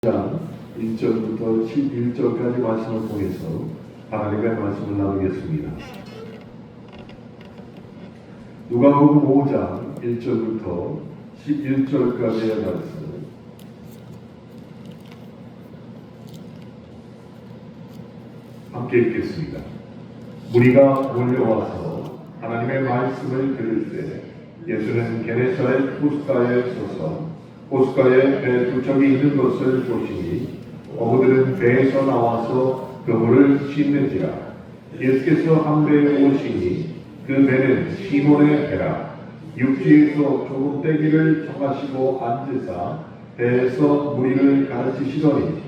장 1절부터 11절까지 말씀을 통해서 하나님의 말씀을 나누겠습니다. 누가복음 5장 1절부터 11절까지의 말씀 함께 읽겠습니다. 무리가 몰려와서 하나님의 말씀을 들을 때 예수는 게네사렛 호숫가에 서서 호숫가에 배 두 척이 있는 것을 보시니 어부들은 배에서 나와서 그물을 씻는지라. 예수께서 한 배에 오시니 그 배는 시몬의 배라. 육지에서 조금 떼기를 정하시고 앉으사 배에서 무리를 가르치시더니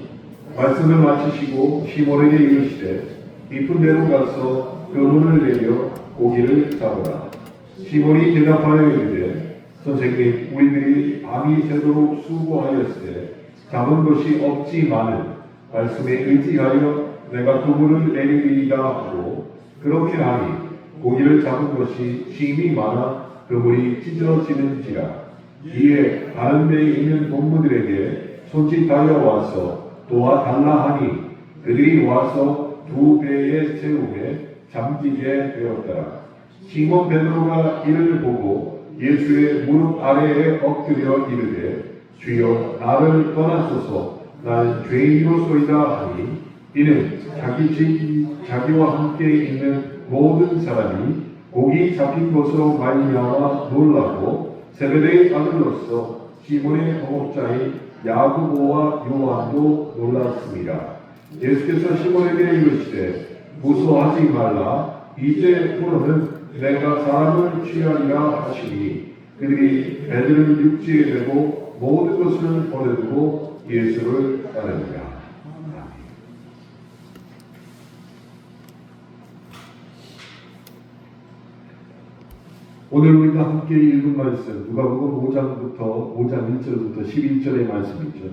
말씀을 마치시고 시몬에게 이르시되 깊은 데로 가서 그물을 내려 고기를 잡으라. 시몬이 대답하여 이르되 선생님, 우리들이 밤이 새도록 수고하였으되 잡은 것이 없지만은 말씀에 의지하여 내가 그물을 내리리이다 하고 그렇게 하니 고기를 잡은 것이 심히 많아 그물이 찢어지는지라. 이에 다른 배에 있는 동무들에게 손짓하여 와서 도와달라 하니 그들이 와서 두 배의 세움에 잠기게 되었더라. 시몬 베드로가 이를 보고 예수의 무릎 아래에 엎드려 이르되 주여 나를 떠나소서 나는 죄인으로소이다 하니 이는 자기와 함께 있는 모든 사람이 고기 잡힌 것으로 말미암아 놀라고 세베대의 아들로서 시몬의 동업자인 야고보와 요한도 놀랐습니다. 예수께서 시몬에게 이르시되 무서워하지 말라. 이제부로는 내가 사람을 취하리라 하시니 그들이 배들을 육지에 대고 모든 것을 버려두고 예수를 따르니라. 오늘 우리가 함께 읽은 말씀 누가복음 5장 1절부터 11절의 말씀이죠.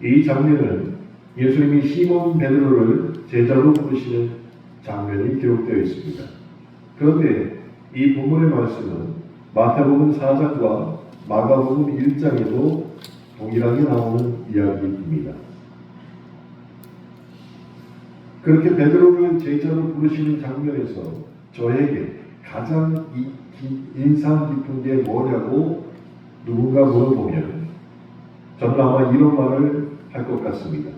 이 장면은 예수님이 시몬 베드로를 제자로 부르시는 장면이 기록되어 있습니다. 그런데 이 본문의 말씀은 마태복음 4장과 마가복음 1장에도 동일하게 나오는 이야기입니다. 그렇게 베드로를 제자로 부르시는 장면에서 저에게 가장 인상 깊은 게 뭐냐고 누군가 물어보면 저는 아마 이런 말을 할 것 같습니다.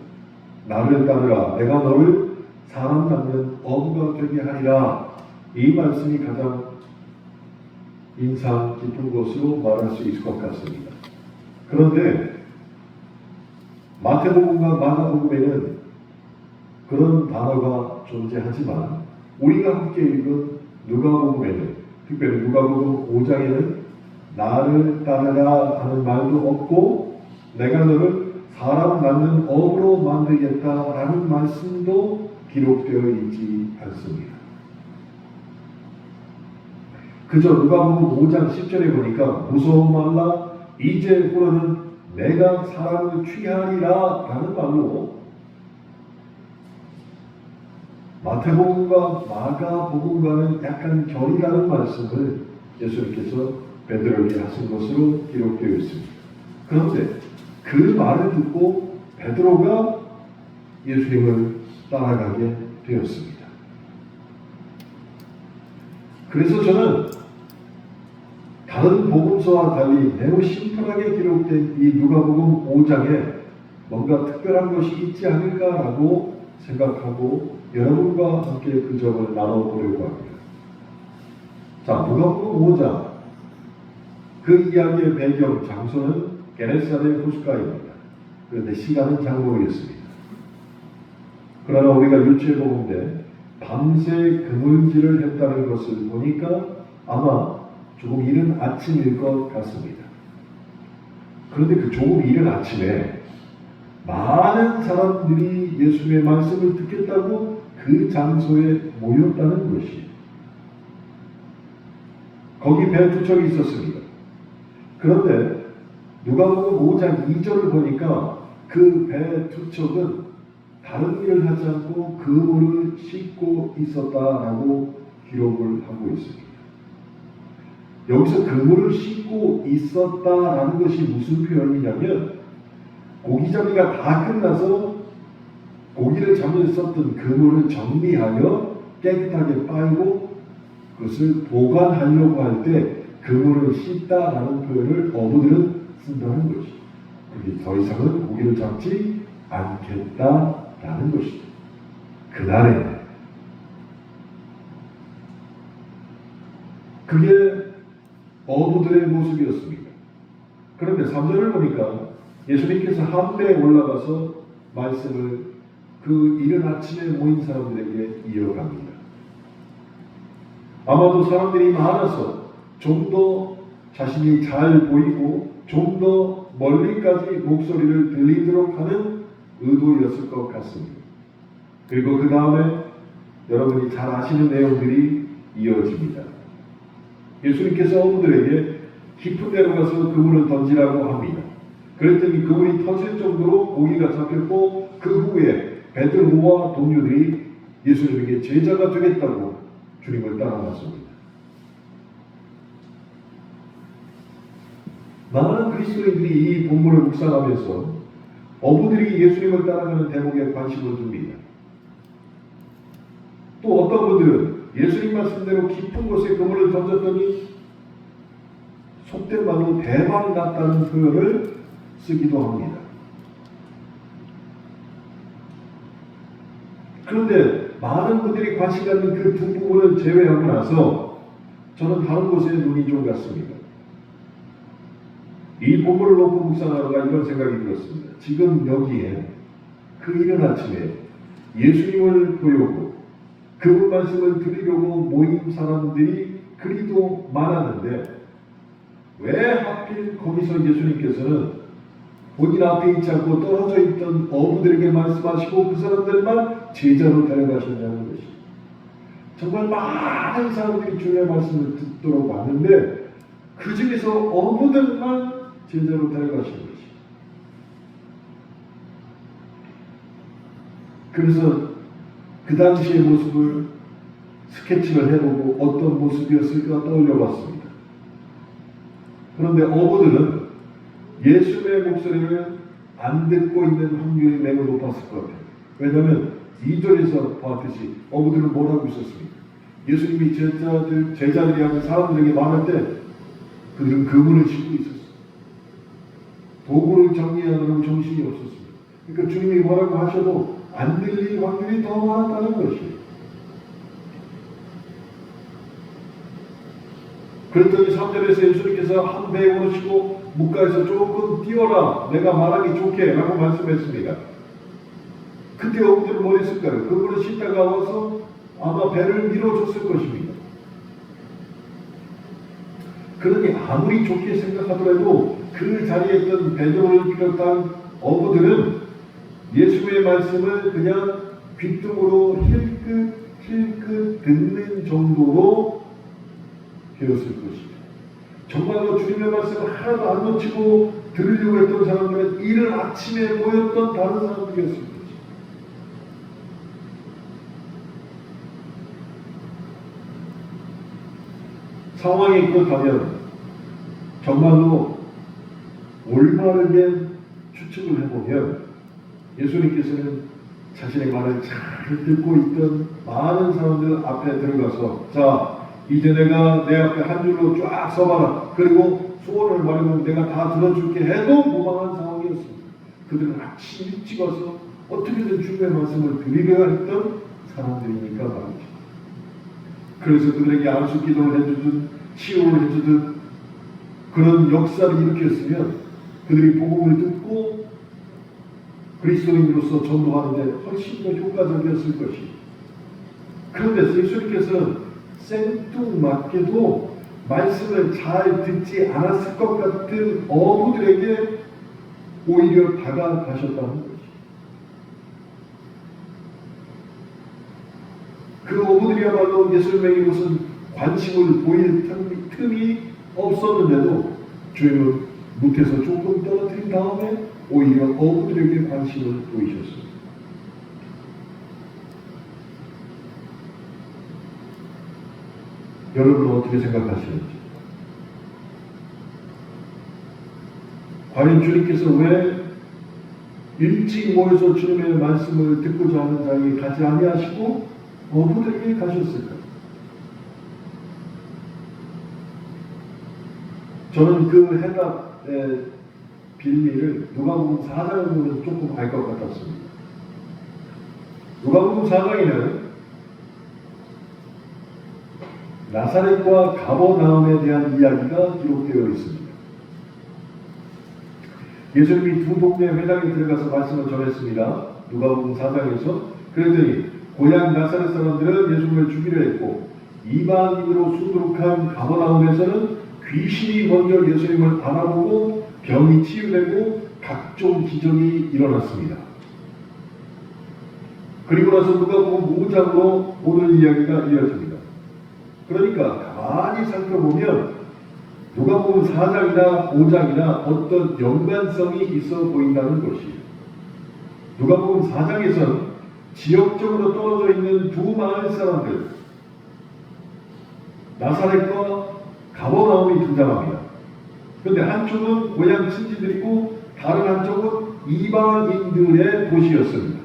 나를 따르라. 내가 너를 사람 잡는 어부가 되게 하리라. 이 말씀이 가장 인상 깊은 것으로 말할 수 있을 것 같습니다. 그런데 마태복음과 마가복음에는 그런 단어가 존재하지만 우리가 함께 읽은 누가복음에는 특별히 누가복음 5장에는 나를 따르라 하는 말도 없고 내가 너를 사람 낳는 어부로 만들겠다라는 말씀도 기록되어 있지 않습니다. 그저 누가복음 5장 10절에 보니까 무서워 말라 이제부로는 내가 사람을 취하리라 라는 말로 마태복음과 마가복음과는 약간 결이 다른 말씀을 예수님께서 베드로에게 하신 것으로 기록되어 있습니다. 그런데 그 말을 듣고 베드로가 예수님을 따라가게 되었습니다. 그래서 저는 다른 복음서와 달리 매우 심플하게 기록된 이 누가복음 5장에 뭔가 특별한 것이 있지 않을까라고 생각하고 여러분과 함께 그 점을 나눠보려고 합니다. 자, 누가복음 5장 그 이야기의 배경 장소는 게네사렛 호숫가입니다. 그런데 시간은 잘 모르겠습니다. 그러나 우리가 유추해 보는데 밤새 그물질을 했다는 것을 보니까 아마 조금 이른 아침일 것 같습니다. 그런데 그 조금 이른 아침에 많은 사람들이 예수님의 말씀을 듣겠다고 그 장소에 모였다는 것이 거기 배 두 척이 있었습니다. 그런데 누가복음 5장 2절을 보니까 그 배 두 척은 다른 일을 하지 않고 그물을 씻고 있었다라고 기록을 하고 있습니다. 여기서 그물을 씻고 있었다라는 것이 무슨 표현이냐면 고기잡이가 다 끝나서 고기를 잡는 썼던 그물을 정리하여 깨끗하게 빨고 그것을 보관하려고 할 때 그물을 씻다라는 표현을 어부들은 쓴다는 것이죠. 그게 더 이상은 고기를 잡지 않겠다라는 것이죠. 그날에 그게 어부들의 모습이었습니다. 그런데 3절을 보니까 예수님께서 함대에 올라가서 말씀을 그 이른 아침에 모인 사람들에게 이어갑니다. 아마도 사람들이 많아서 좀 더 자신이 잘 보이고 좀 더 멀리까지 목소리를 들리도록 하는 의도였을 것 같습니다. 그리고 그 다음에 여러분이 잘 아시는 내용들이 이어집니다. 예수님께서 어부들에게 깊은 데로 가서 그물을 던지라고 합니다. 그랬더니 그물이 터질 정도로 고기가 잡혔고 그 후에 베드로와 동료들이 예수님에게 제자가 되겠다고 주님을 따라갔습니다. 많은 그리스도인들이 이 본문을 묵상하면서 어부들이 예수님을 따라가는 대목에 관심을 둡니다. 또 어떤 분들은 예수님 말씀대로 깊은 곳에 그물을 던졌더니 속된 말로 대박 났다는 표현을 쓰기도 합니다. 그런데 많은 분들이 관심 갖는 그 두 부분을 제외하고 나서 저는 다른 곳에 눈이 좀 갔습니다. 이 본문을 놓고 묵상하다가 이런 생각이 들었습니다. 지금 여기에 그 이른 아침에 예수님을 보려고 그 말씀을 들으려고 모인 사람들이 그리도 많았는데 왜 하필 거기서 예수님께서는 본인 앞에 있지 않고 떨어져 있던 어부들에게 말씀하시고 그 사람들만 제자로 데려가셨냐는 것입니다. 정말 많은 사람들이 주님의 말씀을 듣도록 왔는데 그 중에서 어부들만 제자로 데려가신 것입니다. 그래서 그 당시의 모습을 스케치를 해보고 어떤 모습이었을까 떠올려봤습니다. 그런데 어부들은 예수의 목소리를 안 듣고 있는 확률이 매우 높았을 것 같아요. 왜냐하면 2절에서 보았듯이 어부들은 뭘 하고 있었습니까? 예수님이 제자들이 하는 사람들에게 말할 때 그들은 그물을 싣고 있었어요. 도구를 정리하느라고 정신이 없었습니다. 그러니까 주님이 뭐라고 하셔도 안 들릴 확률이 더 많았다는 것이에요. 그랬더니 3절에서 예수님께서 한 배에 오르시고 뭇가에서 조금 띄워라 내가 말하기 좋게 라고 말씀했습니다. 그때 어부들은 뭐 했을까요? 그물을 싣다가 와서 아마 배를 밀어줬을 것입니다. 그러니 아무리 좋게 생각하더라도 그 자리에 있던 베드로를 비롯한 어부들은 예수의 말씀을 그냥 귀뚱으로 힐끗 듣는 정도로 되었을 것입니다. 정말로 주님의 말씀을 하나도 안 놓치고 들으려고 했던 사람들은 이른 아침에 모였던 다른 사람들이었을 것입니다. 상황이 그렇다면 정말로 올바르게 추측을 해보면 예수님께서는 자신의 말을 잘 듣고 있던 많은 사람들 앞에 들어가서 자 이제 내가 내 앞에 한 줄로 쫙 서봐라. 그리고 소원을 말하면 내가 다 들어줄게 해도 무방한 상황이었습니다. 그들은 아침 일찍 와서 어떻게든 주님의 말씀을 드리려고 했던 사람들이니까 말이죠. 그래서 그들에게 안수 기도를 해주든 치유를 해주든 그런 역사를 일으켰으면 그들이 복음을 듣고 그리스도인으로서 전도하는데 훨씬 더 효과적이었을 것입니다. 그런데 예수님께서는 생뚱맞게도 말씀을 잘 듣지 않았을 것 같은 어부들에게 오히려 다가가셨다는 것입니다. 그 어부들이야말로 예수님에게 무슨 관심을 보일 틈이 없었는데도 주님은 못해서 조금 떨어뜨린 다음에 오히려 어부들에게 관심을 보이셨습니다. 여러분은 어떻게 생각하시는지? 과연 주님께서 왜 일찍 모여서 주님의 말씀을 듣고자 하는 자에게 가지 아니하시고 어부들에게 가셨을까? 저는 그 해답의 빌미를 누가복음 4장을 보면 조금 알 것 같았습니다. 누가복음 4장에는 나사렛과 가버나움에 대한 이야기가 기록되어 있습니다. 예수님이 두 동네 회당에 들어가서 말씀을 전했습니다. 누가복음 4장에서 그랬더니 고향 나사렛 사람들은 예수님을 죽이려 했고 이방인으로 수두룩한 가버나움에서는 귀신이 먼저 예수님을 알아보고 병이 치유되고 각종 기적이 일어났습니다. 그리고 나서 누가복음 5장으로 오늘 이야기가 이어집니다. 그러니까 가만히 살펴보면 누가복음 4장이나 5장이나 어떤 연관성이 있어 보인다는 것이에요. 누가복음 4장에서는 지역적으로 떨어져 있는 두 마을 사람들 나사렛과 가버나움이 등장합니다. 그런데 한쪽은 고향 친지들이고 다른 한쪽은 이방인들의 도시였습니다.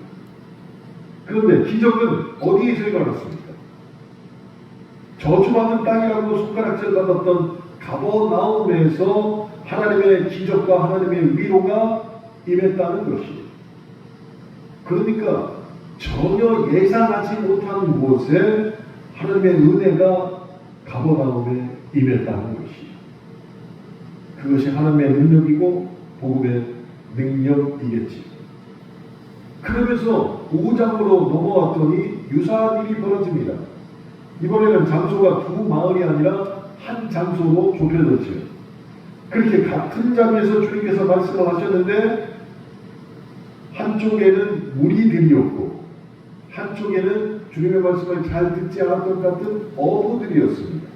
그런데 기적은 어디에서 일어났습니까? 저주받은 땅이라고 손가락질 받았던 가버나움에서 하나님의 기적과 하나님의 위로가 임했다는 것이에요. 그러니까 전혀 예상하지 못하는 곳에 하나님의 은혜가 가버나움에 임했다는 것이에요. 그것이 하나님의 능력이고 복음의 능력이겠지. 그러면서 5장으로 넘어왔더니 유사한 일이 벌어집니다. 이번에는 장소가 두 마을이 아니라 한 장소로 좁혀졌죠. 그렇게 같은 자리에서 주님께서 말씀을 하셨는데 한쪽에는 무리들이었고 한쪽에는 주님의 말씀을 잘 듣지 않았던 같은 어부들이었습니다.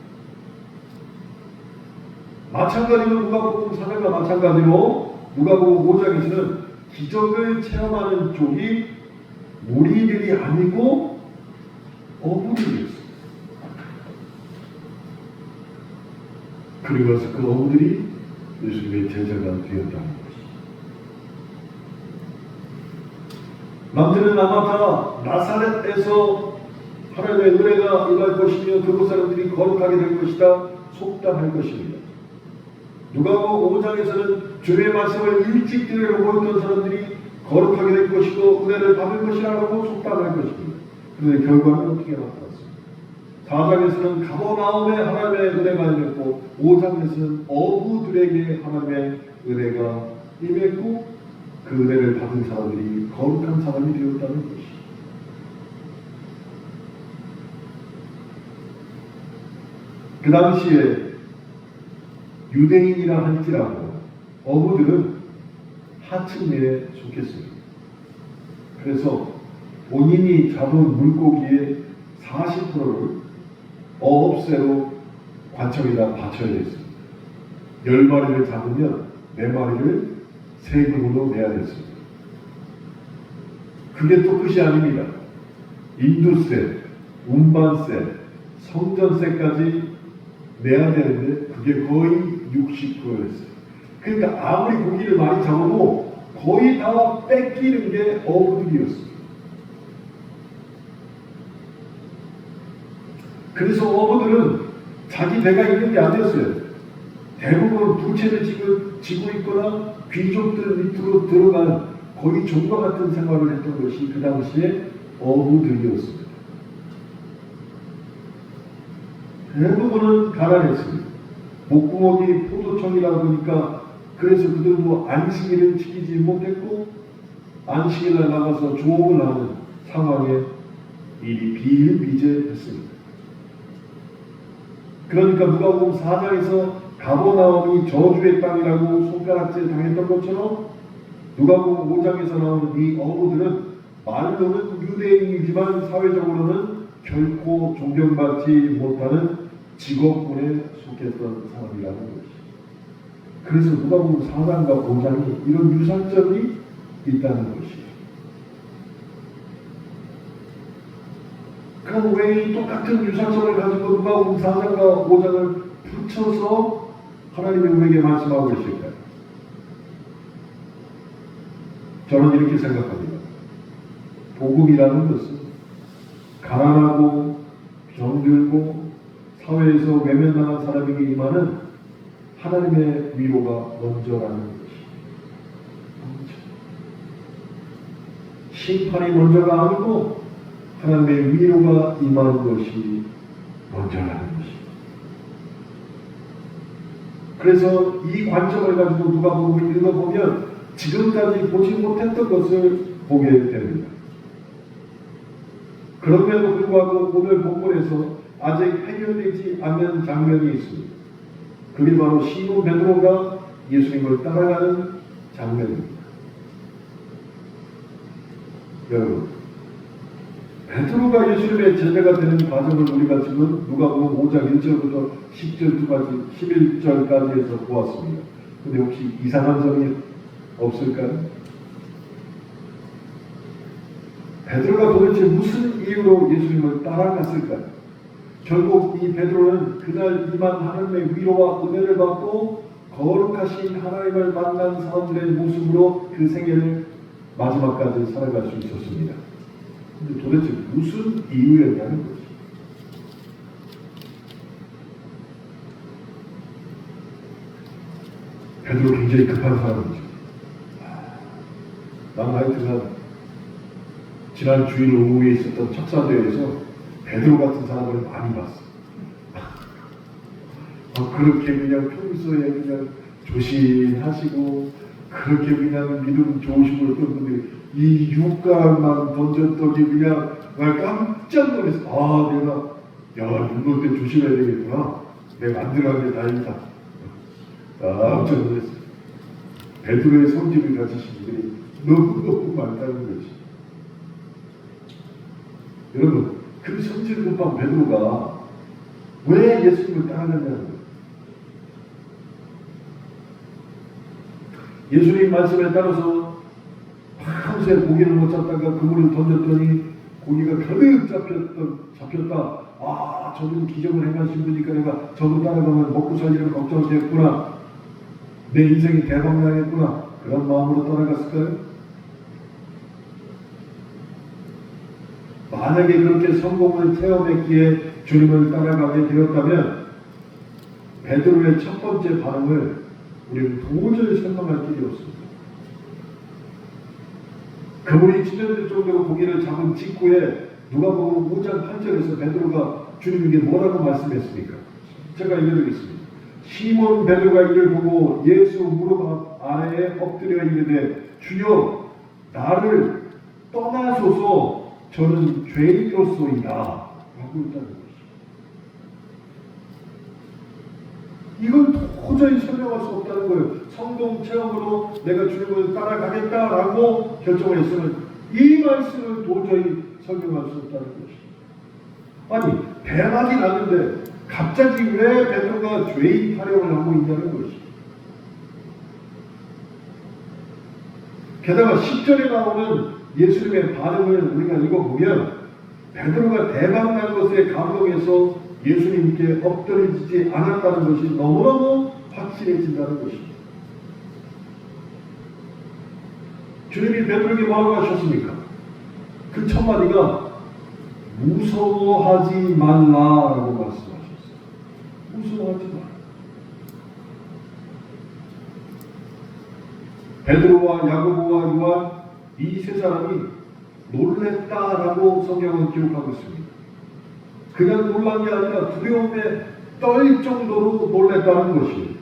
마찬가지로 누가복음 4장과 마찬가지로 누가복음 5장에서는 기적을 체험하는 쪽이 무리들이 아니고 어부들이었습니다. 그리고 그 어부들이 예수님의 제자가 되었다는 것이죠. 남들은 아마 다 나사렛에서 하나님의 은혜가 임할 것이며 그곳 사람들이 거룩하게 될 것이다 속담할 것입니다. 누가복음 5장에서는 주님의 말씀을 일찍 들으러 모였던 사람들이 거룩하게 될 것이고 은혜를 받을 것이라고 속담할 것입니다. 그런데 결과는 어떻게 나타났습니까? 4장에서는 가버나움에 하나님의 은혜가 임했고 5장에서는 어부들에게 하나님의 은혜가 임했고 그 은혜를 받은 사람들이 거룩한 사람이 되었다는 것이죠. 그 당시에 유대인이라 할지라도 어부들은 하층민에 속했습니다. 그래서 본인이 잡은 물고기의 40%를 어업세로 관청에다 바쳐야 됐습니다. 10마리를 잡으면 4마리를 세금으로 내야 됐습니다. 그게 또 끝이 아닙니다. 인두세, 운반세, 성전세까지 내야 되는데 그게 거의 60%였어요. 그러니까 아무리 고기를 많이 잡아도 거의 다 뺏기는 게 어부들이었습니다. 그래서 어부들은 자기 배가 있는 게 아니었어요. 대부분 부채를 지고 있거나 귀족들 밑으로 들어간 거의 종과 같은 생활을 했던 것이 그 당시에 어부들이었습니다. 대부분은 가난했습니다. 목구멍이 포도청이라 보니까 그래서 그들도 안식일을 지키지 못했고 안식일날 나가서 조업을 하는 상황에 일이 비일비재했습니다. 그러니까 누가복음 4장에서 가버나움이 저주의 땅이라고 손가락질 당했던 것처럼 누가복음 5장에서 나오는 이 어부들은 말로는 유대인이지만 사회적으로는 결코 존경받지 못하는 직업군에 속했던 사람이라는 것이죠. 그래서 누가복음 4장과 5장이 이런 유사점이 있다는 것이에요. 그럼 왜 이 똑같은 유사점을 가지고 누가복음 4장과 5장을 붙여서 하나님이 우리에게 말씀하고 계실까요? 저는 이렇게 생각합니다. 복음이라는 것은 가난하고 병들고 사회에서 외면당한 사람에게 임하는 하나님의 위로가 먼저라는 것이 심판이 먼저가 아니고 하나님의 위로가 임하는 것이 먼저라는 것이. 그래서 이 관점을 가지고 누가복음을 읽어보면 지금까지 보지 못했던 것을 보게 됩니다. 그럼에도 불구하고 오늘 본문에서 아직 해결되지 않는 장면이 있습니다. 그게 바로 시몬 베드로가 예수님을 따라가는 장면입니다. 여러분, 베드로가 예수님의 제자가 되는 과정을 우리가 지금 누가복음 5장 1절부터 10절까지 11절까지 해서 보았습니다. 근데 혹시 이상한 점이 없을까요? 베드로가 도대체 무슨 이유로 예수님을 따라갔을까요? 결국 이 베드로는 그날 임한 하나님의 위로와 은혜를 받고 거룩하신 하나님을 만난 사람들의 모습으로 그 생애를 마지막까지 살아갈 수 있었습니다. 근데 도대체 무슨 이유였냐는 거지. 베드로 굉장히 급한 사람이죠. 난 하여튼간 지난 주일 오후에 있었던 척사대회에서 베드로 같은 사람을 많이 봤어. 그렇게 그냥 평소에 그냥 조심하시고 그렇게 그냥 믿음 좋으시고 했던 분들이 이 육각만 던졌더니 그냥 깜짝 놀랐어. 아, 내가 눈 올 때 조심해야 되겠구나. 내가 안 들어간 게 다행이다. 깜짝 놀랐어. 베드로의 성질을 가지신 분들이 너무 많다는 거지. 여러분, 그 성질 급한 베드로가 왜 예수님을 따르느냐는 거예요. 예수님 말씀에 따라서 밤새 고기를 못 잡다가 그물을 던졌더니 고기가 가득 잡혔다. 아, 저분 기적을 행하신 분이니까 내가 저분 따라가면 먹고 살기를 걱정되겠구나. 내 인생이 대박나겠구나. 그런 마음으로 따라갔을까요? 만약에 그렇게 성공을 체험했기에 주님을 따라가게 되었다면 베드로의 첫 번째 반응을 우리는 도저히 설명할 길이 없습니다. 그물이 찢어질 정도로 고기를 잡은 직후에 누가복음 5장 8절에서 베드로가 주님에게 뭐라고 말씀했습니까? 제가 읽어드리겠습니다. 시몬 베드로가 이를 보고 예수 무릎 아래에 엎드려 이르되 주여 나를 떠나소서 저는 죄인이로소이다 라고 했다는 것이죠. 이건 도저히 설명할 수 없다는 거예요. 성공 체험으로 내가 주님을 따라가겠다라고 결정을 했으면 이 말씀을 도저히 설명할 수 없다는 것이죠. 아니, 대박이 나는데 갑자기 왜 베드로가 죄인 타령을 하고 있냐는 것이죠. 게다가 10절에 나오는 예수님의 반응을 우리가 읽어보면 베드로가 대박난 것에 감동해서 예수님께 엎드려지지 않았다는 것이 너무너무 확실해진다는 것입니다. 주님이 베드로에게 뭐라고 하셨습니까? 그 첫 마디가 무서워하지 말라라고 말씀하셨어요. 무서워하지 마라. 베드로와 야고보와 요한 이 세 사람이 놀랬다라고 성경은 기록하고 있습니다. 그냥 놀란 게 아니라 두려움에 떨 정도로 놀랬다는 것이에요.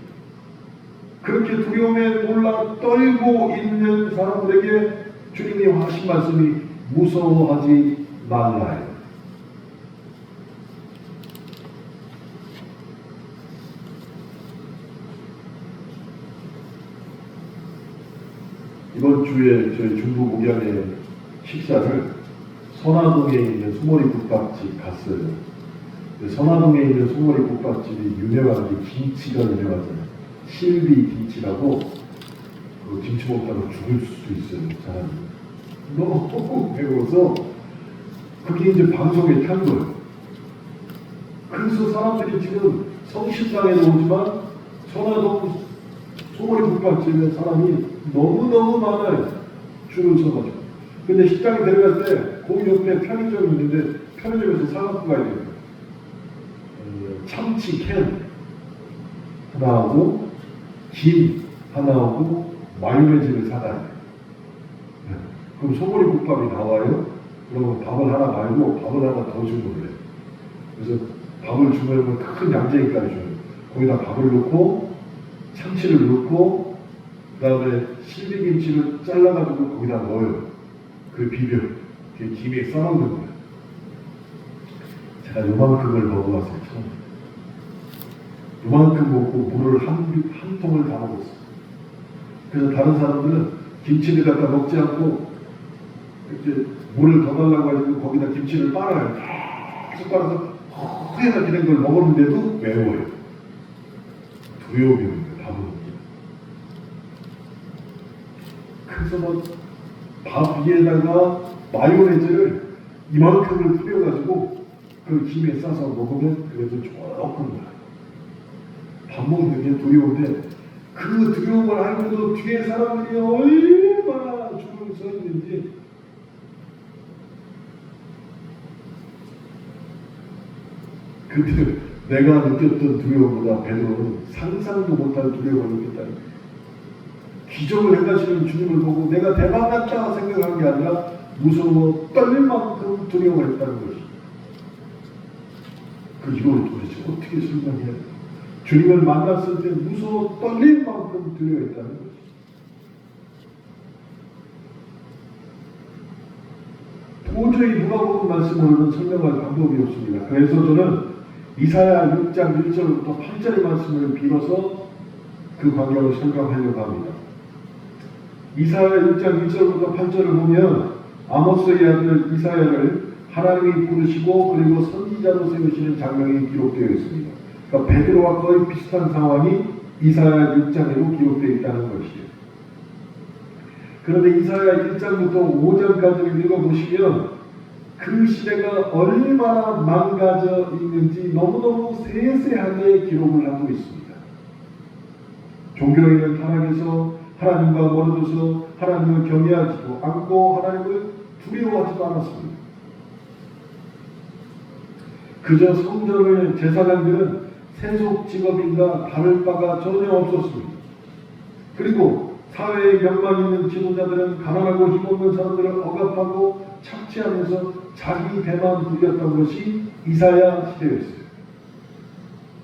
그렇게 두려움에 놀라 떨고 있는 사람들에게 주님이 하신 말씀이 무서워하지 말라요. 이번 주에 저희 중부 목양의 식사를 선화동에 있는 소머리 국밥집 갔어요. 선화동에 있는 소머리 국밥집이 유명한 게 김치가 유명하잖아요. 실비 김치라고 그 김치 먹다가 죽을 수도 있어요. 사람이 너무 배고파서 그게 이제 방송에 탄 거예요. 그래서 사람들이 지금 성심당에도 오지만 선화동 소머리 국밥집에 사람이 너무너무 많아요. 줄을 서가지고. 근데 식당에 들어갈 때 그 옆에 편의점이 있는데 편의점에서 사갖고 가야 돼요. 참치 캔 하나하고 김 하나하고 마요네즈를 사가야 돼요. 그럼 소머리 국밥이 나와요. 그러면 밥을 하나 말고 밥을 하나 더 주문을 해요. 그래서 밥을 주문하면 큰 양재기까지 줘요. 거기다 밥을 넣고 참치를 넣고 그 다음에 실비김치를 잘라가지고 거기다 넣어요. 그 비벼. 그 김에 싸먹는 거예요. 제가 요만큼을 먹어봤어요. 처음. 요만큼 먹고 물을 한 통을 다 먹었어요. 그래서 다른 사람들은 김치를 갖다 먹지 않고 이제 물을 더 달라고 해가지고 거기다 김치를 빨아요. 계속 빨아서 허해가 되는 걸 먹었는데도 매워요. 두려움입니다. 밥을 먹기. 그래서 뭐 밥 위에다가 마요네즈를 이만큼을 뿌려가지고 그 김에 싸서 먹으면 그래도 조금 나아요. 밥 먹는 게 두려운데 그 두려움을 알고도 뒤에 사람들이 얼마나 줄을 서 있는지 근데 내가 느꼈던 두려움보다 베드로는 상상도 못할 두려움을 느꼈다는 거예요. 기적을 행하시는 주님을 보고 내가 대박 났다 생각한 게 아니라 무서워 떨릴 만큼 두려워했다는 것이. 그 이걸 도대체 어떻게 설명해야 돼? 주님을 만났을 때 무서워 떨릴 만큼 두려워했다는 것이. 도저히 누가복음 말씀으로는 설명할 방법이 없습니다. 그래서 저는 이사야 6장 1절부터 8절의 말씀을 빌어서 그 광경을 설명하려고 합니다. 이사야 6장 1절부터 8절을 보면 아모스의 아들 이사야를 하나님이 부르시고 그리고 선지자로 세우시는 장면이 기록되어 있습니다. 그러니까 베드로와 거의 비슷한 상황이 이사야 6장에도 기록되어 있다는 것이죠. 그런데 이사야 1장부터 5장까지를 읽어보시면 그 시대가 얼마나 망가져 있는지 너무너무 세세하게 기록을 하고 있습니다. 종교인은 타락해서 하나님과 멀어져서 하나님을 경외하지도 않고 하나님을 두려워하지도 않았습니다. 그저 성전의 제사장들은 세속 직업인가 다를 바가 전혀 없었습니다. 그리고 사회에 명망 있는 지도자들은 가난하고 힘없는 사람들을 억압하고 착취하면서 자기 배만 부렸던 것이 이사야 시대였어요.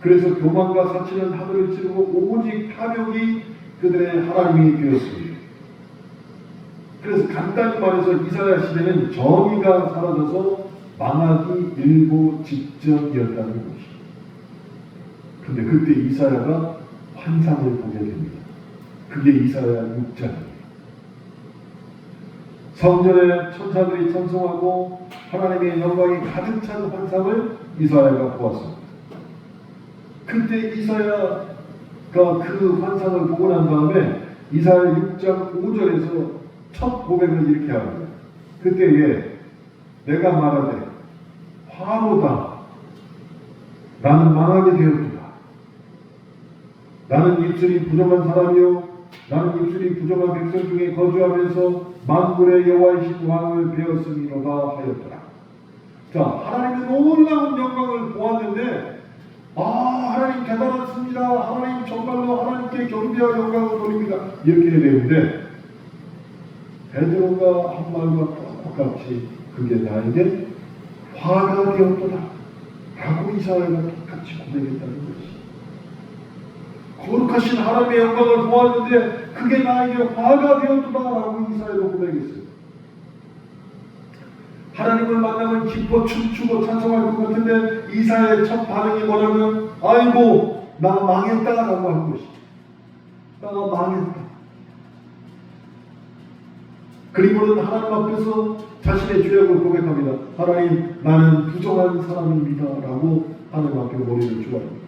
그래서 교만과 사치는 하늘을 찌르고 오직 탐욕이 그들의 하나님이 되었습니다. 그래서 간단히 말해서 이사야 시대는 정의가 사라져서 망하기 일보 직전이었다는 것입니다. 그런데 그때 이사야가 환상을 보게 됩니다. 그게 이사야 6장입니다. 성전에 천사들이 찬송하고 하나님의 영광이 가득 찬 환상을 이사야가 보았습니다. 그때 이사야가 그 환상을 보고 난 다음에 이사야 6장 5절에서 첫 고백을 이렇게 합니다. 그때에 내가 말하되 화로다 나는 망하게 되었도다. 나는 입술이 부정한 사람이요 나는 입술이 부정한 백성 중에 거주하면서 만군의 여호와이신 왕을 배웠음이로다 하였더라. 자, 하나님의 놀라운 영광을 보았는데 하나님 대단하십니다. 하나님 정말로 하나님께 경배와 영광을 돌립니다. 이렇게 해야 되는데 베드로가 한 말과 똑같이 그게 나에게 화가 되었도다 라고 이사야가 똑같이 고백했다는 것이. 거룩하신 하나님의 영광을 보았는데 그게 나에게 화가 되었도다 라고 이사야가 고백했어요. 하나님을 만나면 기뻐 춤추고 찬송할 것 같은데 이사야의 첫 반응이 뭐냐면 아이고 나 망했다 라고 하는 것이. 나 망했다. 그리고는 하나님 앞에서 자신의 죄악을 고백합니다. 하나님 나는 부정한 사람입니다 라고 하나님 앞에 머리를 조아립니다.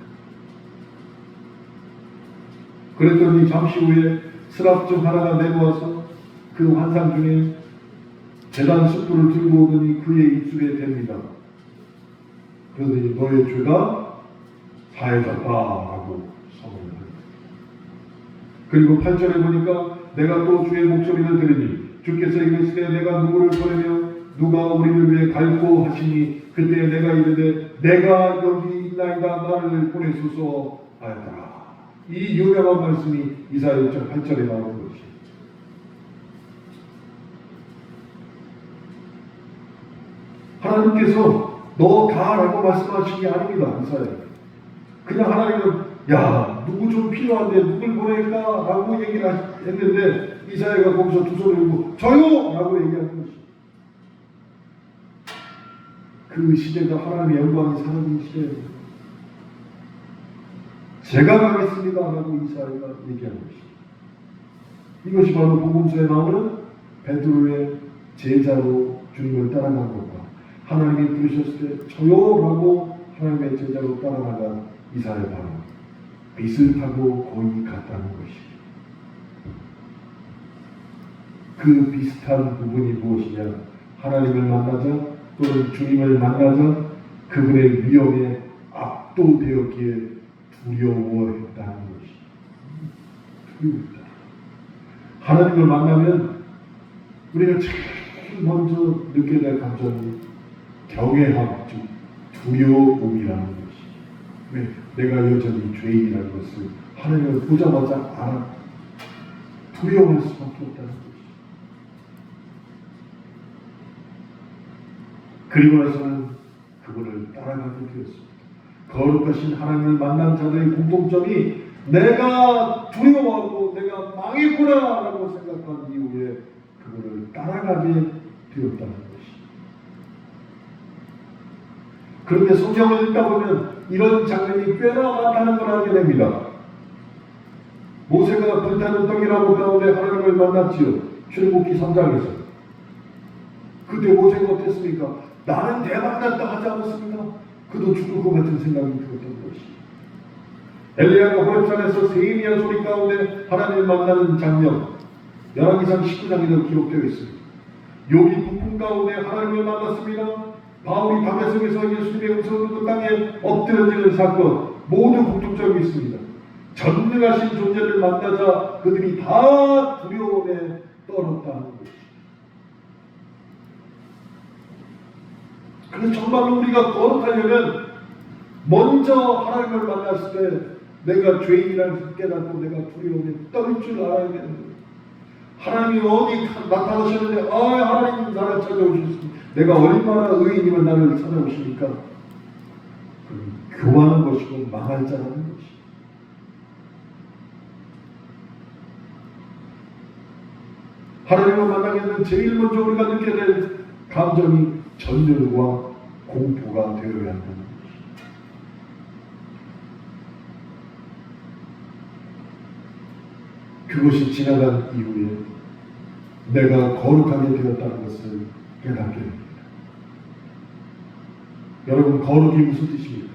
그랬더니 잠시 후에 스랍 중 하나가 내려와서 그 환상 중에 제단 숯불을 들고 오더니 그의 입술에 댑니다. 그러더니 너의 죄가 사해졌다라고 선언을 합니다. 그리고 8절에 보니까 내가 또 주의 목소리를 들으니 주께서 이르시되 내가 누구를 보내며 누가 우리를 위해 갈고 하시니 그때 내가 이르되 내가 여기 있나이다 나를 보내소서 하였더라. 이 유명한 말씀이 이사야 6장 8절에 나오는 것이. 하나님께서 너 가라고 말씀하신 게 아닙니다. 이사야. 그냥 하나님은 야 누구 좀 필요한데 누굴 보낼까? 라고 얘기를 했는데 이사야가 거기서 두 손을 들고 저요! 라고 얘기하는 것이. 그 시대가 하나님의 영광이 사라진 시대입니다. 제가 가겠습니다 라고 이사야가 얘기하는 것이. 이것이 바로 복음서에 나오는 베드로의 제자로 주님을 따라간 것과 하나님이 부르셨을 때 저요라고 하나님의 제자로 따라나간 이사야 바로 비슷하고 거의 같다는 것이. 그 비슷한 부분이 무엇이냐? 하나님을 만나자 또는 주님을 만나자 그분의 위험에 압도되었기에 두려워했다는 것이. 두려워했다. 하나님을 만나면 우리가 제일 먼저 느껴야 될 감정이 경외함, 즉 두려움이라는 것이. 왜? 내가 여전히 죄인이라는 것을 하나님을 보자마자 알아 두려워할 수밖에 없다는 것이. 그리고 나서는 그분을 따라가게 되었습니다. 거룩하신 하나님을 만난 자들의 공통점이 내가 두려워하고 내가 망했구나 라고 생각한 이후에 그분을 따라가게 되었다는 것이. 그런데 성경을 읽다 보면 이런 장면이 꽤나 많다는 걸 알게 됩니다. 모세가 불타는 떡이라고 가운데 하나님을 만났지요. 출애굽기 3장에서. 그때 모세가 어땠습니까? 나는 대박났다 하지 않았습니까? 그도 죽을 것 같은 생각이 들었던 것이. 엘리야가 호렙산에서 세미한 소리 가운데 하나님을 만나는 장면, 열왕기상 19장에도 기록되어 있습니다. 욥이 북풍 가운데 하나님을 만났습니다. 바울이 다메섹에서 예수님의 음성을 듣고 땅에 엎드려지는 사건, 모두 공통점이 있습니다. 전능하신 존재를 만나자 그들이 다 두려움에 떨었다는 것이. 그래서 정말로 우리가 거룩하려면 먼저 하나님을 만났을 때 내가 죄인이라는 것을 깨닫고 내가 두려움에 떨 줄 알아야 되는 거예요. 하나님이 어디 나타나셨는데 하나님 나를 찾아오셨습니다. 내가 얼마나 의인이면 나를 찾아오시니까 교만한 것이고 망할 자라는 것이. 하나님을 만나게 되면 제일 먼저 우리가 느껴야 될 감정이 전율과 공포가 되어야 한다는 것이. 그것이 지나간 이후에 내가 거룩하게 되었다는 것을 깨닫게 됩니다. 여러분, 거룩이 무슨 뜻입니까?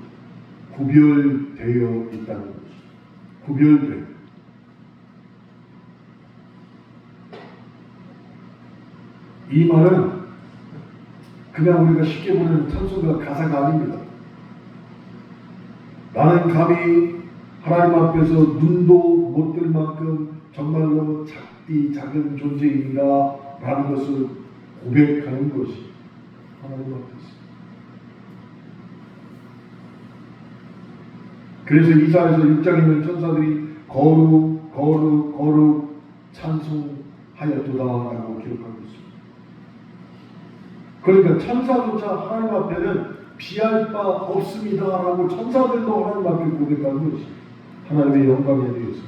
구별되어 있다는 것이. 구별되어. 이 말은 그냥 우리가 쉽게 보는 찬송가 가사가 아닙니다. 나는 감히 하나님 앞에서 눈도 못 뜰 만큼 정말로 작은 존재입니다 라는 것을 고백하는 것이 하나님 앞에서. 그래서 이사야서 6장에는 천사들이 거룩 찬송하였도다 라고 기록하고 있습니다. 그러니까 천사조차 하나님 앞에는 비할 바 없습니다 라고 천사들도 하나님 앞에 고백하는 것이 하나님의 영광에 대해서.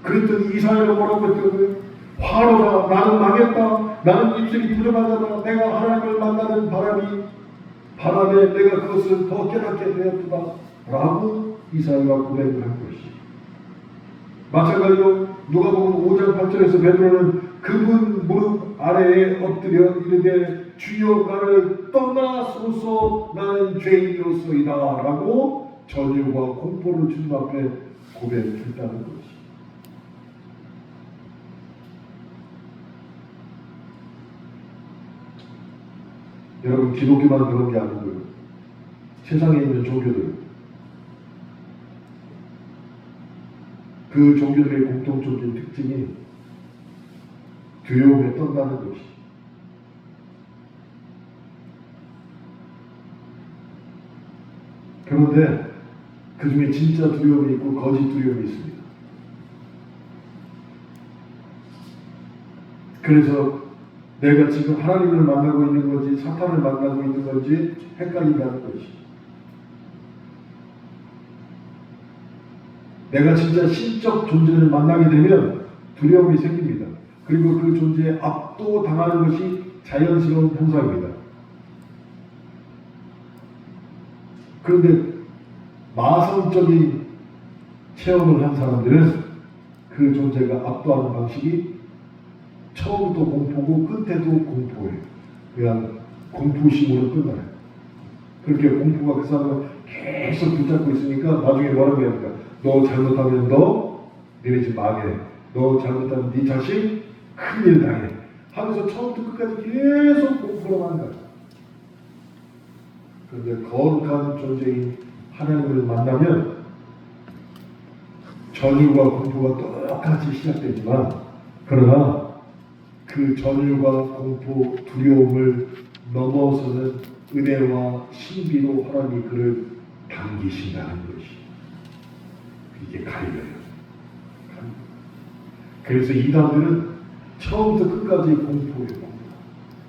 그랬더니 이사야가 뭐라고 했더니 화로다, 나는 망했다, 나는 입술이 부정하다, 내가 하나님을 만나는 바람에 내가 그것을 더 깨닫게 되었다 라고 이사야가 고백을 한 것이. 마찬가지로 누가복음 5장 8절에서 베드로는 그분 무릎 아래에 엎드려 이르되 주여 나를 떠나소서 나는 죄인이로소이다 라고 전율과 공포를 주님 앞에 고백했다는 것이. 여러분, 기독교만 그런 게 아니고요. 세상에 있는 종교들, 그 종교들의 공통적인 특징이 두려움에 떤다는 것이. 그런데 그 중에 진짜 두려움이 있고 거짓 두려움이 있습니다. 그래서 내가 지금 하나님을 만나고 있는 건지 사탄을 만나고 있는 건지 헷갈린다는 것이. 내가 진짜 신적 존재를 만나게 되면 두려움이 생깁니다. 그리고 그 존재에 압도당하는 것이 자연스러운 현상입니다. 그런데 마성적인 체험을 한 사람들은 그 존재가 압도하는 방식이 처음부터 공포고 끝에도 공포예요. 그냥 공포심으로 끝나요. 그렇게 공포가 그 사람을 계속 붙잡고 있으니까 나중에 뭐라고 해야 합니까? 너 잘못하면 너 너네 집 망해. 너 잘못하면 네 자식 큰일 당해. 하면서 처음부터 끝까지 계속 공포로 하는 거예요. 그런데 거룩한 존재인 하나님을 만나면 전율과 공포가 똑같이 시작되지만, 그러나 그 전율과 공포, 두려움을 넘어서는 은혜와 신비로 하나님이 그를 당기신다는 것이, 이게 가리려요. 그래서 이단들은 처음부터 끝까지 공포예요.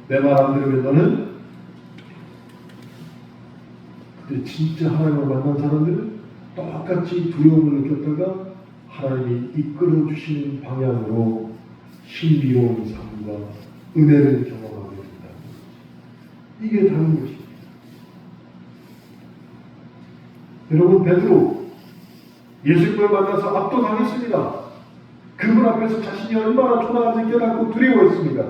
내 말 안 들으면 너는. 근데 진짜 하나님을 만난 사람들은 똑같이 두려움을 느꼈다가 하나님이 이끌어 주시는 방향으로 신비로운 삶과 은혜를 경험하게 된다는 것이. 이게 다른 것입니다. 여러분, 베드로 예수님을 만나서 압도당했습니다. 그분 앞에서 자신이 얼마나 초라한지 깨닫고 두려워했습니다.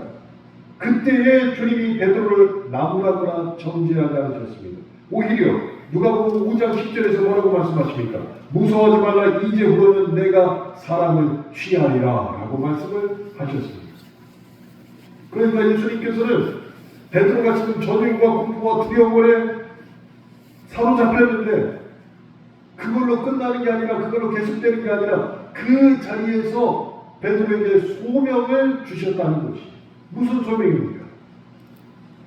그때에 주님이 베드로를 나무라거나 정죄하지 않으셨습니다. 오히려 누가복음 5장 10절에서 뭐라고 말씀하십니까? 무서워하지 말라, 이제부터는 내가 사람을 취하리라 라고 말씀을 하셨습니다. 그러니까 예수님께서는 베드로가 지금 전율과 공포와 두려움에 사로잡혔는데 그걸로 끝나는 게 아니라, 그걸로 계속되는 게 아니라 그 자리에서 베드로에게 소명을 주셨다는 것이. 무슨 소명입니까?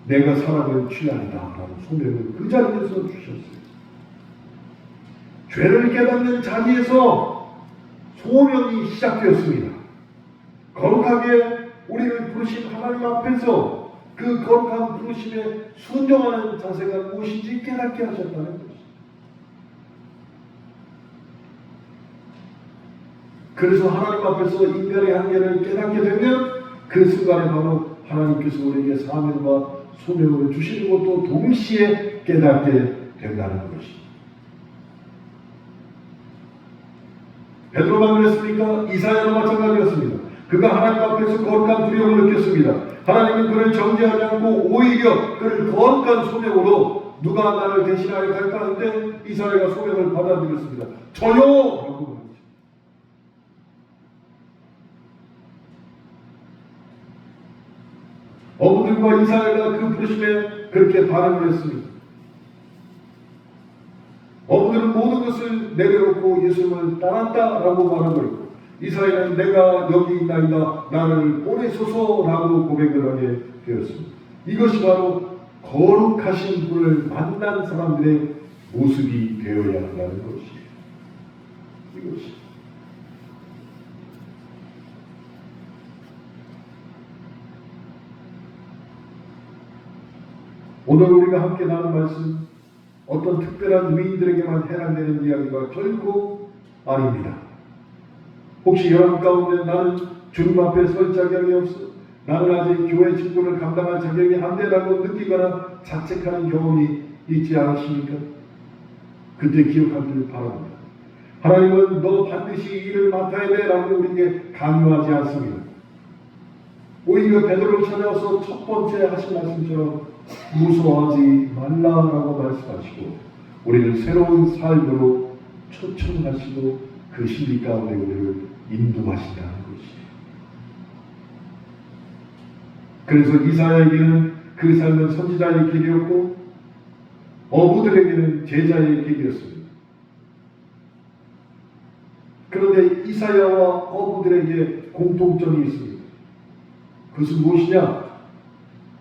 내가 사람을 취하리라 라는 소명을 그 자리에서 주셨어요. 죄를 깨닫는 자리에서 소명이 시작되었습니다. 거룩하게 우리를 부르신 하나님 앞에서 그 거룩한 부르심에 순종하는 자세가 무엇인지 깨닫게 하셨다는 것입니다. 그래서 하나님 앞에서 인간의 한계를 깨닫게 되면 그 순간에 바로 하나님께서 우리에게 사명과 소명을 주시는 것도 동시에 깨닫게 된다는 것입니다. 베드로만 그랬습니까? 이사야도 마찬가지였습니다. 그가 하나님 앞에서 거룩한 두려움을 느꼈습니다. 하나님은 그를 정죄하지 않고 오히려 그를 거룩한 소명으로 누가 나를 대신하여 갈까 하는데 이사야가 소명을 받아들였습니다. 저요! 라고 말했죠. 어부들과 이사야가 그 부르심에 그렇게 반응을 했습니다. 어부들은 모든 것을 내려놓고 예수님을 따랐다라고 말하고, 이사야는 내가 여기 있나이다, 나를 보내소서라고 고백을 하게 되었습니다. 이것이 바로 거룩하신 분을 만난 사람들의 모습이 되어야 한다는 것이에요. 이것이. 오늘 우리가 함께 나눈 말씀, 어떤 특별한 위인들에게만 해당되는 이야기가 결코 아닙니다. 혹시 여러분 가운데 나는 주님 앞에 설 자격이 없어, 나는 아직 교회 직분을 감당할 자격이 안 되라고 느끼거나 자책하는 경험이 있지 않으십니까? 그때 기억하기를 바랍니다. 하나님은 너 반드시 이 일을 맡아야 돼 라고 우리에게 강요하지 않습니다. 오히려 베드로를 찾아와서 첫 번째 하신 말씀처럼 무서워하지 말라라고 말씀하시고 우리를 새로운 삶으로 초청하시고 그 신비 가운데 우리를 인도하신다는 것이에요. 그래서 이사야에게는 그 삶은 선지자의 길이었고 어부들에게는 제자의 길이었습니다. 그런데 이사야와 어부들에게 공통점이 있습니다. 그것은 무엇이냐?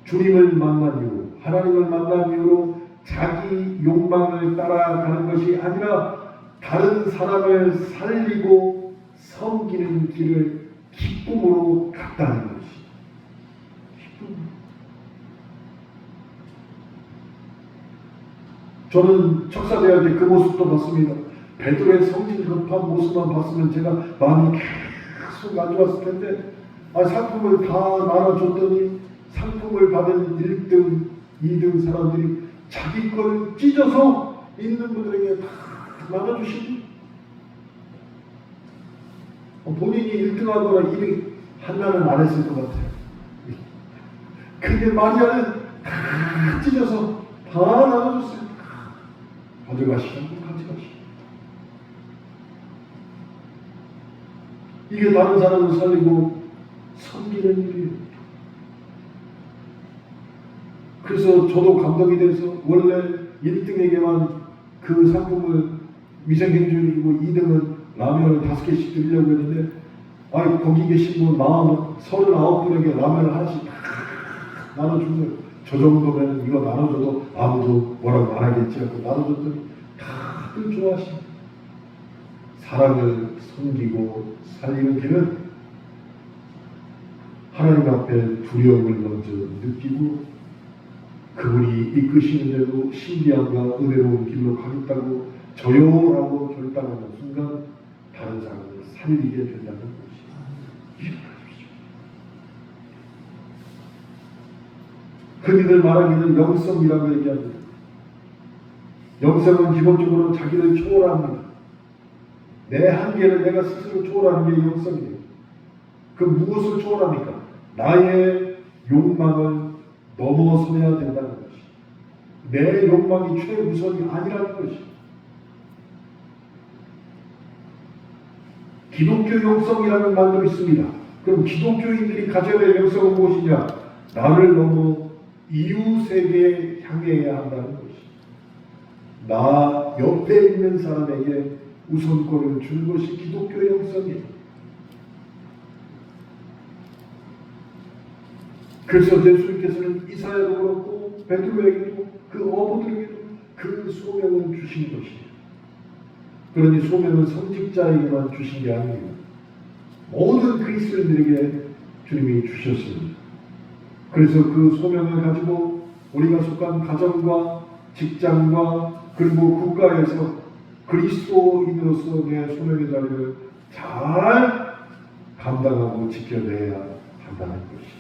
주님을 만난 이후, 하나님을 만난 이후로 자기 욕망을 따라가는 것이 아니라 다른 사람을 살리고 섬기는 길을 기쁨으로 갔다는 것이. 저는 척사대할 때 그 모습도 봤습니다. 베드로의 성질 급한 모습만 봤으면 제가 마음이 계속 안 좋았을 텐데, 상품을 다 나눠줬더니 상품을 받은 1등, 2등 사람들이 자기 걸 찢어서 있는 분들에게 다 나눠주시고, 본인이 1등하거나 2등 한나는 안 했을 것 같아요. 근데 마리아는 다 찢어서 다 나눠줬어요. 가져가시라고 가져가시고. 이게 다른 사람을 살리고 섬기는 일이에요. 그래서 저도 감동이 돼서 원래 1등에게만 그 상품을 위생행주를 주고 2등은 라면을 5개씩 드리려고 했는데, 거기 계신 분 39분에게 라면을 하나씩 나눠준 거예요. 저 정도면 이거 나눠줘도 아무도 뭐라고 안 하겠지 하고 나눠줬더니 다들 좋아하시고. 사랑을 섬기고 살리는 길은 하나님 앞에 두려움을 먼저 느끼고 그분이 이끄시는 대로 신비함과 은혜로운 길로 가겠다고 저요라고 결단하는 순간 다른 사람을 살리게 된다는 것이 기억하십시오. 흔히들 말하기는 영성이라고 얘기합니다. 영성은 기본적으로 자기를 초월합니다. 내 한계를 내가 스스로 초월하는 게 영성이에요. 그 무엇을 초월합니까? 나의 욕망을 넘어서야 된다는 것이. 내 욕망이 최우선이 아니라는 것이. 기독교 영성이라는 말도 있습니다. 그럼 기독교인들이 가져야 될 영성은 무엇이냐? 나를 넘어 이웃에게 향해야 한다는 것이. 나 옆에 있는 사람에게 우선권을 주는 것이 기독교 영성이에요. 그래서 예수님께서는 이사야도 그렇고 베드로에게도 그 어부들에게도 그 소명을 주신 것이에요. 그러니 소명은 선직자에게만 주신 게 아닙니다. 모든 그리스도인들에게 주님이 주셨습니다. 그래서 그 소명을 가지고 우리가 속한 가정과 직장과 그리고 국가에서 그리스도인으로서 내 소명의 자리를 잘 감당하고 지켜내야 한다는 것입니다.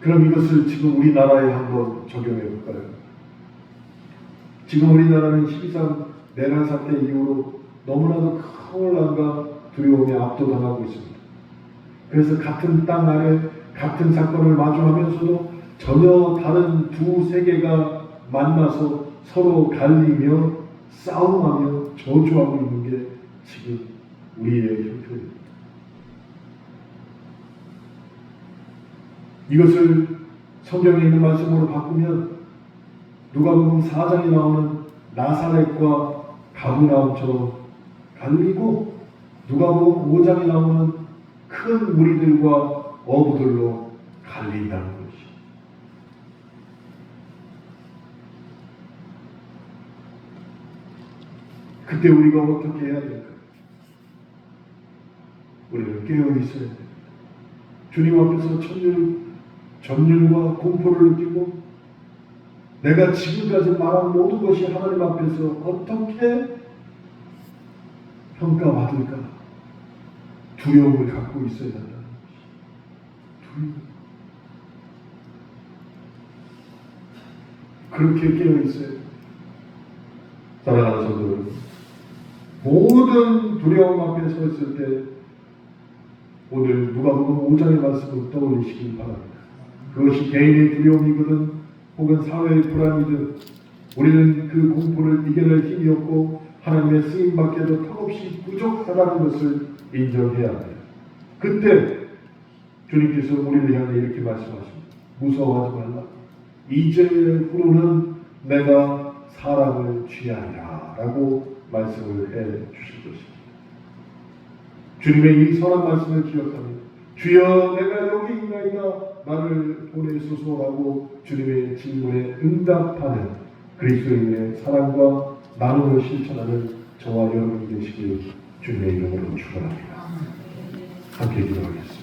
그럼 이것을 지금 우리나라에 한번 적용해 볼까요? 지금 우리나라는 12.3 내란 사태 이후로 너무나도 큰 혼란과 두려움에 압도당하고 있습니다. 그래서 같은 땅 아래 같은 사건을 마주하면서도 전혀 다른 두 세계가 만나서 서로 갈리며 싸움하며 저주하고 있는 게 지금 우리의 형편입니다. 이것을 성경에 있는 말씀으로 바꾸면 누가복음 4장에 나오는 나사렛과 가브나움처럼 갈리고 누가복음 5장에 나오는 큰 무리들과 어부들로 갈린다는 것이. 그때 우리가 어떻게 해야 될까? 우리는 깨어 있어야 됩니다. 주님 앞에서 전율과 공포를 느끼고 내가 지금까지 말한 모든 것이 하나님 앞에서 어떻게 평가받을까? 두려움을 갖고 있어야 한다는 것이. 두려움. 그렇게 깨어 있어야 됩니다. 사랑하는 성도 여러분, 모든 두려움 앞에 서 있을 때 오늘 누가복음 5장의 말씀을 떠올리시길 바랍니다. 그것이 개인의 두려움이거든 혹은 사회의 불안이든 우리는 그 공포를 이겨낼 힘이 없고 하나님의 쓰임밖에도 턱없이 부족하다는 것을 인정해야 합니다. 그때 주님께서 우리를 향해 이렇게 말씀하십니다. 무서워하지 말라. 이제후로는 내가 사람을 취하리라 라고 말씀을 해 주실 것입니다. 주님의 이 선한 말씀을 기억하며 주여 내가 여기 있나이다 나를 보내소서라고 주님의 질문에 응답하는 그리스도인의 사랑과 나눔을 실천하는 저와 여러분이 되시길 주님의 이름으로 축원합니다. 함께 기도하겠습니다.